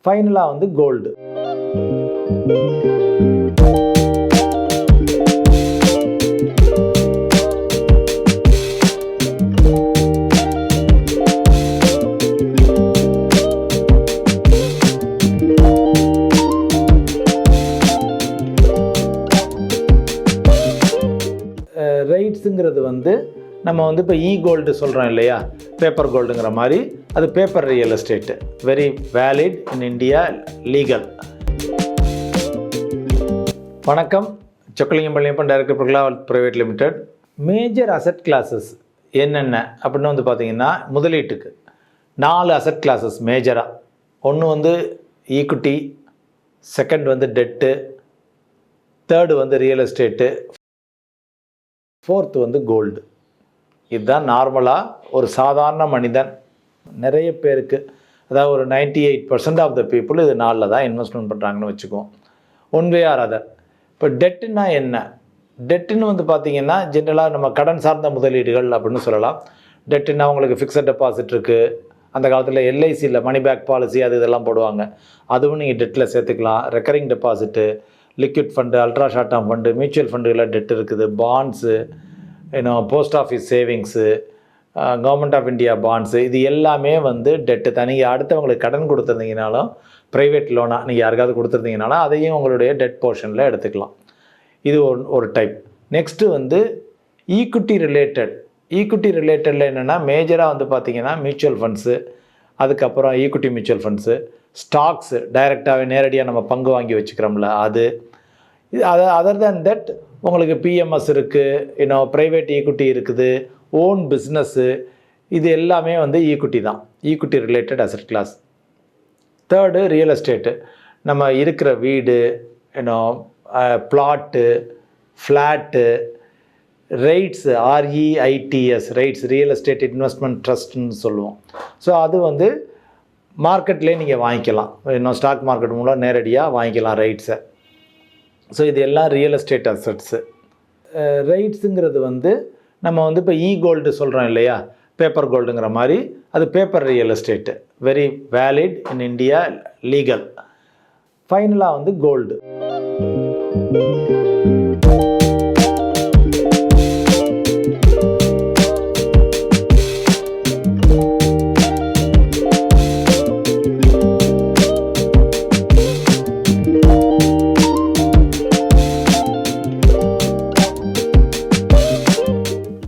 ஃபைனலாக வந்து கோல்டு. ரைட்ஸுங்கிறது வந்து நம்ம வந்து இப்போ கோல்டு சொல்கிறோம் இல்லையா, பேப்பர் கோல்டுங்கிற மாதிரி, அது paper real estate, very valid in India, legal. வணக்கம், Chokkalingam Palaniappan, director Birla private limited. Major asset classes என்னென்ன அப்படின்னு வந்து பார்த்திங்கன்னா, முதலீட்டுக்கு 4 அசட் கிளாஸஸ் மேஜராக. ஒன்று வந்து ஈக்விட்டி, செகண்ட் வந்து டெட்டு, தேர்டு வந்து ரியல் எஸ்டேட்டு, ஃபோர்த்து வந்து கோல்டு. இதுதான் நார்மலாக ஒரு சாதாரண மனிதன் நிறைய பேருக்கு, அதாவது ஒரு 98% ஆஃப் த பீப்புள் இது 4 தான் இன்வெஸ்ட்மெண்ட் பண்ணுறாங்கன்னு வச்சுக்குவோம். One way or other. இப்போ டெட்டுன்னா என்ன? டெட்டுன்னு வந்து பார்த்திங்கன்னா ஜென்ரலாக நம்ம கடன் சார்ந்த முதலீடுகள் அப்படின்னு சொல்லலாம். டெட்டுன்னா அவங்களுக்கு ஃபிக்ஸட் டெபாசிட் இருக்குது. அந்த காலத்தில் எல்ஐசியில் மணி பேக் பாலிசி அது இதெல்லாம் போடுவாங்க, அதுவும் நீங்கள் டெட்டில் சேர்த்துக்கலாம். Recurring deposit, liquid fund, ultra short term fund, mutual ஃபண்டுகளில் டெட் இருக்குது. Bonds, post office savings, government of India bonds, இது எல்லாமே வந்து டெட்டு தான். நீங்கள் அடுத்தவங்களுக்கு கடன் கொடுத்துருந்தீங்கனாலும், ப்ரைவேட் லோனாக நீங்கள் யாருக்காவது கொடுத்துருந்தீங்கனாலும் அதையும் உங்களுடைய டெட் போர்ஷனில் எடுத்துக்கலாம். இது ஒரு டைப். நெக்ஸ்ட்டு வந்து ஈக்விட்டி ரிலேட்டட். ஈக்விட்டி ரிலேட்டடில் என்னென்னா மேஜராக வந்து பார்த்திங்கன்னா மியூச்சுவல் ஃபண்ட்ஸு, அதுக்கப்புறம் ஈக்விட்டி மியூச்சுவல் ஃபண்ட்ஸு, ஸ்டாக்ஸு, டைரெக்டாகவே நேரடியாக நம்ம பங்கு வாங்கி வச்சுக்கிறோம்ல அது. அதர் தேன் தட் உங்களுக்கு பிஎம்எஸ் இருக்குது, ப்ரைவேட் ஈக்விட்டி இருக்குது, ஓன் பிஸ்னஸ்ஸு, இது எல்லாமே வந்து ஈக்விட்டி தான், equity related asset class. Third real estate. நம்ம இருக்கிற வீடு, plot, flat, REITs, REITS, REITs, real estate investment ட்ரஸ்ட்னு சொல்லுவோம். ஸோ அது வந்து மார்க்கெட்லேயே நீங்கள் வாங்கிக்கலாம், ஸ்டாக் மார்க்கெட் மூலம் நேரடியாக வாங்கிக்கலாம் ரைட்ஸை. ஸோ இது எல்லாம் ரியல் எஸ்டேட் அசட்ஸு. ரைட்ஸுங்கிறது வந்து நம்ம வந்து இப்போ கோல்டு சொல்கிறோம் இல்லையா, பேப்பர் கோல்டுங்கிற மாதிரி, அது paper real estate, very valid in India, legal. ஃபைனலாக வந்து கோல்டு.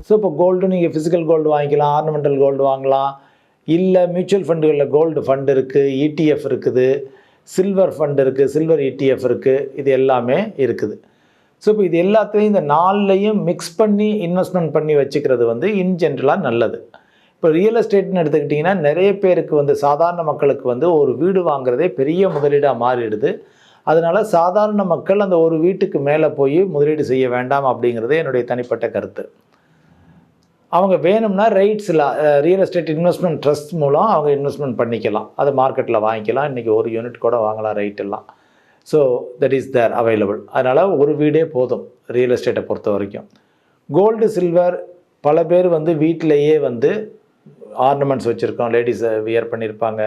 ஸோ இப்போ கோல்டு நீங்கள் ஃபிசிக்கல் கோல்டு வாங்கிக்கலாம், ஆர்னமெண்டல் கோல்டு வாங்கலாம், இல்லை மியூச்சுவல் ஃபண்டுகளில் கோல்டு ஃபண்டு இருக்குது, ETF இருக்குது, சில்வர் ஃபண்டு இருக்குது, சில்வர் ETF இருக்குது, இது எல்லாமே இருக்குது. ஸோ இப்போ இது எல்லாத்தையும் இந்த 4லையும் மிக்ஸ் பண்ணி இன்வெஸ்ட்மெண்ட் பண்ணி வச்சுக்கிறது வந்து இன் ஜென்ரலாக நல்லது. இப்போ ரியல் எஸ்டேட்னு எடுத்துக்கிட்டிங்கன்னா நிறைய பேருக்கு வந்து சாதாரண மக்களுக்கு வந்து ஒரு வீடு வாங்குறதே பெரிய முதலீடாக மாறிடுது. அதனால் சாதாரண மக்கள் அந்த ஒரு வீட்டுக்கு மேலே போய் முதலீடு செய்ய வேண்டாம் அப்படிங்கிறது என்னுடைய தனிப்பட்ட கருத்து. அவங்க வேணும்னா ரைட்ஸில் ரியல் எஸ்டேட் இன்வெஸ்ட்மெண்ட் ட்ரஸ்ட் மூலம் அவங்க இன்வெஸ்ட்மெண்ட் பண்ணிக்கலாம், அதை மார்க்கெட்டில் வாங்கிக்கலாம். இன்றைக்கி ஒரு யூனிட் கூட வாங்கலாம் ரைட் எல்லாம். So that is there available. அதனால் ஒரு வீடே போதும் ரியல் எஸ்டேட்டை பொறுத்த வரைக்கும். கோல்டு, சில்வர், பல பேர் வந்து வீட்டிலையே வந்து ஆர்னமெண்ட்ஸ் வச்சுருக்கோம். லேடிஸ் வியர் பண்ணியிருப்பாங்க,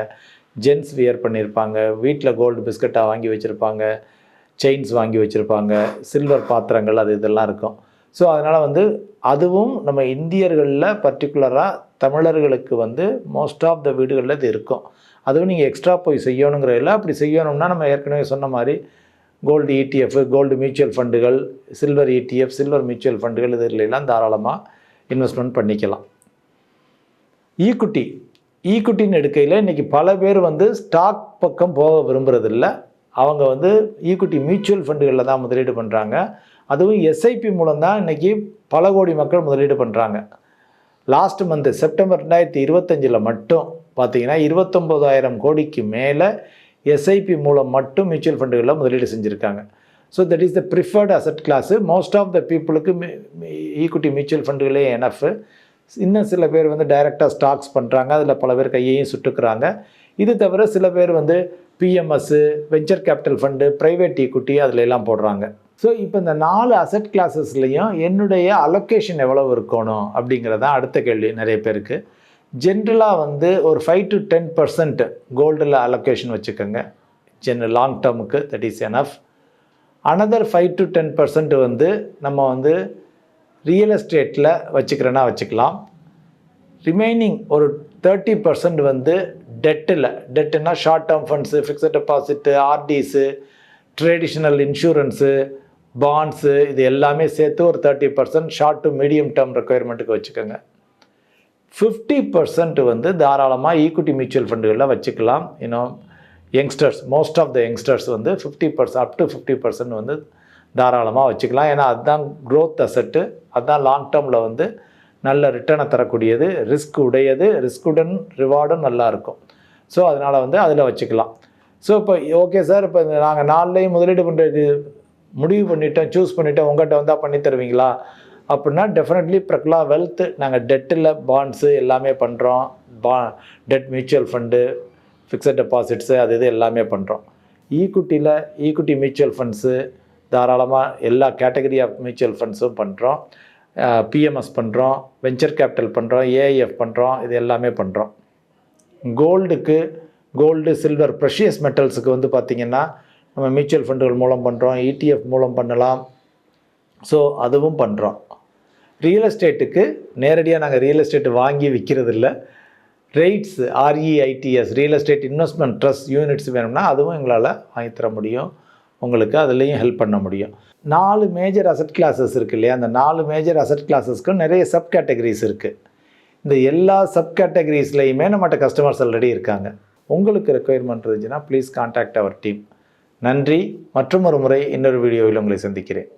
ஜென்ட்ஸ் வியர் பண்ணியிருப்பாங்க, வீட்டில் கோல்டு பிஸ்கட்டாக வாங்கி வச்சுருப்பாங்க, செயின்ஸ் வாங்கி வச்சுருப்பாங்க, சில்வர் பாத்திரங்கள் அது இதெல்லாம் இருக்கும். ஸோ அதனால் வந்து அதுவும் நம்ம இந்தியர்களில் பர்டிகுலராக தமிழர்களுக்கு வந்து மோஸ்ட் ஆஃப் த வீடுகளில் இது இருக்கும். அதுவும் நீங்கள் எக்ஸ்ட்ரா போய் செய்யணுங்கிற இல்லை. அப்படி செய்யணும்னா நம்ம ஏற்கனவே சொன்ன மாதிரி கோல்டு ETF, கோல்டு மியூச்சுவல் ஃபண்டுகள், சில்வர் ETF, சில்வர் மியூச்சுவல் ஃபண்டுகள், இதிலெல்லாம் தாராளமாக இன்வெஸ்ட்மெண்ட் பண்ணிக்கலாம். ஈக்விட்டின்னு எடுக்கையில் இன்றைக்கி பல பேர் வந்து ஸ்டாக் பக்கம் போக விரும்புகிறதில்ல. அவங்க வந்து ஈக்விட்டி மியூச்சுவல் ஃபண்டுகளில் தான் முதலீடு பண்ணுறாங்க. அதுவும் SIP மூலம் தான் இன்றைக்கி பல கோடி மக்கள் முதலீடு பண்ணுறாங்க. லாஸ்ட் மந்த்து செப்டம்பர் 2025 மட்டும் பார்த்திங்கன்னா 29,000 கோடிக்கு மேலே SIP மூலம் மட்டும் மியூச்சுவல் ஃபண்டுகளில் முதலீடு செஞ்சுருக்காங்க. So that is the preferred asset class. Most of the பீப்புளுக்கு ஈக்விட்டி மியூச்சுவல் ஃபண்டுகளே எனஃப். இன்னும் சில பேர் வந்து டைரெக்டாக ஸ்டாக்ஸ் பண்ணுறாங்க, அதில் பல பேர் கையையும் சுட்டுக்கிறாங்க. இது தவிர சில பேர் வந்து PMS, venture capital fund, private equity அதில் எல்லாம் போடுறாங்க. ஸோ இப்போ இந்த 4 அசட் கிளாஸஸ்லேயும் என்னுடைய அலோகேஷன் எவ்வளவு இருக்கணும் அப்படிங்கிறதான் அடுத்த கேள்வி நிறைய பேருக்கு. ஜென்ரலாக வந்து ஒரு 5 to 10% கோல்டில் அலோகேஷன் வச்சுக்கோங்க. லாங் டேர்முக்கு that is enough. Another 5 to 10% வந்து நம்ம வந்து ரியல் எஸ்டேட்டில் வச்சுக்கிறேன்னா வச்சுக்கலாம். ரிமைனிங் ஒரு 30% வந்து டெட்டுன்னா short term funds, fixed deposit, RDs, traditional insurance, bonds, இது எல்லாமே சேர்த்து ஒரு 30% ஷார்ட் டு மீடியம் டேர்ம் ரெக்குயர்மெண்ட்டுக்கு வச்சுக்கோங்க. 50% வந்து தாராளமாக ஈக்விட்டி மியூச்சுவல் ஃபண்டுகளில் வச்சுக்கலாம். இன்னும் youngsters, most of the youngsters வந்து 50% அப் டு 50% வந்து தாராளமாக வச்சுக்கலாம். ஏன்னா அதுதான் க்ரோத் அசட்டு, அதுதான் லாங் டேர்மில் வந்து நல்ல ரிட்டர்னை தரக்கூடியது, ரிஸ்க் உடையது, ரிஸ்குடன் ரிவார்டும் நல்லாயிருக்கும். ஸோ அதனால் வந்து அதில் வச்சுக்கலாம். ஸோ இப்போ ஓகே சார், இப்போ நாங்கள் நாலுலேயும் முதலீடு பண்ணுறது முடிவு பண்ணிட்டோம், சூஸ் பண்ணிவிட்டோம், உங்கள்கிட்ட வந்தால் பண்ணி தருவீங்களா அப்படின்னா டெஃபினெட்லி பிரக்லா வெல்த் நாங்கள் டெட்டில் பாண்ட்ஸு எல்லாமே பண்ணுறோம். Dead mutual fund, fixed deposits, அது இது எல்லாமே பண்ணுறோம். ஈக்விட்டியில் ஈக்விட்டி மியூச்சுவல் ஃபண்ட்ஸு தாராளமாக எல்லா கேட்டகரி ஆஃப் மியூச்சுவல் ஃபண்ட்ஸும் பண்ணுறோம். பிஎம்எஸ் பண்ணுறோம், வெஞ்சர் கேபிட்டல் பண்ணுறோம், ஏஐஎஃப் பண்ணுறோம், இது எல்லாமே பண்ணுறோம். கோல்டு, சில்வர், ப்ரெஷியஸ் மெட்டல்ஸுக்கு வந்து பார்த்திங்கன்னா நம்ம மியூச்சுவல் ஃபண்டுகள் மூலம் பண்ணுறோம், இடிஎஃப் மூலம் பண்ணலாம். ஸோ அதுவும் பண்ணுறோம். ரியல் எஸ்டேட்டுக்கு நேரடியாக நாங்கள் ரியல் எஸ்டேட் வாங்கி விற்கிறதில்ல. REITs, REITs, real estate investment trust units வேணும்னா அதுவும் எங்களால் வாங்கித்தர முடியும். உங்களுக்கு அதுலேயும் ஹெல்ப் பண்ண முடியும். 4 மேஜர் அசட் கிளாஸஸ் இருக்குது இல்லையா, அந்த 4 மேஜர் அசட் கிளாஸஸ்க்கும் நிறைய சப் கேட்டகரிஸ் இருக்குது. இந்த எல்லா சப் கேட்டகரிஸ்லையுமே நம்மகிட்ட கஸ்டமர்ஸ் ஆல்ரெடி இருக்காங்க. உங்களுக்கு ரெக்குயர்மெண்ட் இருந்துச்சுன்னா ப்ளீஸ் கான்டாக்ட் அவர் டீம். நன்றி. மற்றும் ஒரு முறை இன்னொரு வீடியோவில் உங்களை சந்திக்கிறேன்.